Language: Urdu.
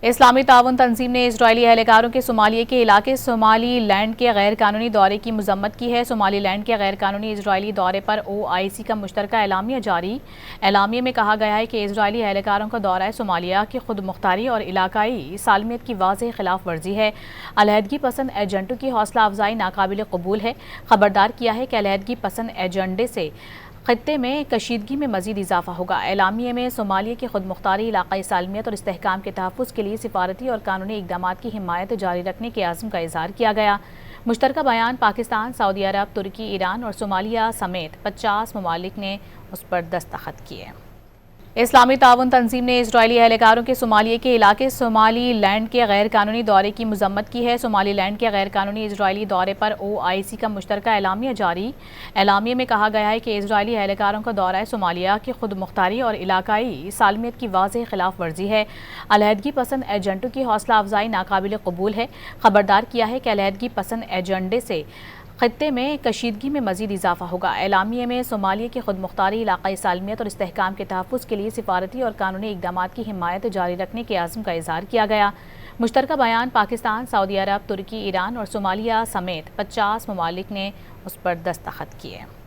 اسلامی تعاون تنظیم نے اسرائیلی اہلکاروں کے صومالیہ کے علاقے صومالی لینڈ کے غیر قانونی دورے کی مذمت کی ہے۔ صومالی لینڈ کے غیر قانونی اسرائیلی دورے پر OIC کا مشترکہ اعلامیہ جاری۔ اعلامیے میں کہا گیا ہے کہ اسرائیلی اہلکاروں کا دورہ صومالیہ کی خود مختاری اور علاقائی سالمیت کی واضح خلاف ورزی ہے۔ علیحدگی پسند ایجنٹوں کی حوصلہ افزائی ناقابل قبول ہے۔ خبردار کیا ہے کہ علیحدگی پسند ایجنڈے سے خطے میں کشیدگی میں مزید اضافہ ہوگا۔ اعلامیے میں صومالیہ کی خود مختاری، علاقائی سالمیت اور استحکام کے تحفظ کے لیے سفارتی اور قانونی اقدامات کی حمایت جاری رکھنے کے عزم کا اظہار کیا گیا۔ مشترکہ بیان پاکستان، سعودی عرب، ترکی، ایران اور صومالیہ سمیت 50 ممالک نے اس پر دستخط کیے۔ اسلامی تعاون تنظیم نے اسرائیلی اہلکاروں کے صومالیہ کے علاقے صومالی لینڈ کے غیر قانونی دورے کی مذمت کی ہے۔ صومالی لینڈ کے غیر قانونی اسرائیلی دورے پر OIC کا مشترکہ اعلامیہ جاری۔ اعلامیے میں کہا گیا ہے کہ اسرائیلی اہلکاروں کا دورہ صومالیہ کی خود مختاری اور علاقائی سالمیت کی واضح خلاف ورزی ہے۔ علیحدگی پسند ایجنٹوں کی حوصلہ افزائی ناقابل قبول ہے۔ خبردار کیا ہے کہ علیحدگی پسند ایجنڈے سے خطے میں کشیدگی میں مزید اضافہ ہوگا۔ اعلامیے میں صومالیہ کی خود مختاری، علاقائی سالمیت اور استحکام کے تحفظ کے لیے سفارتی اور قانونی اقدامات کی حمایت جاری رکھنے کے عزم کا اظہار کیا گیا۔ مشترکہ بیان پاکستان، سعودی عرب، ترکی، ایران اور صومالیہ سمیت 50 ممالک نے اس پر دستخط کیے۔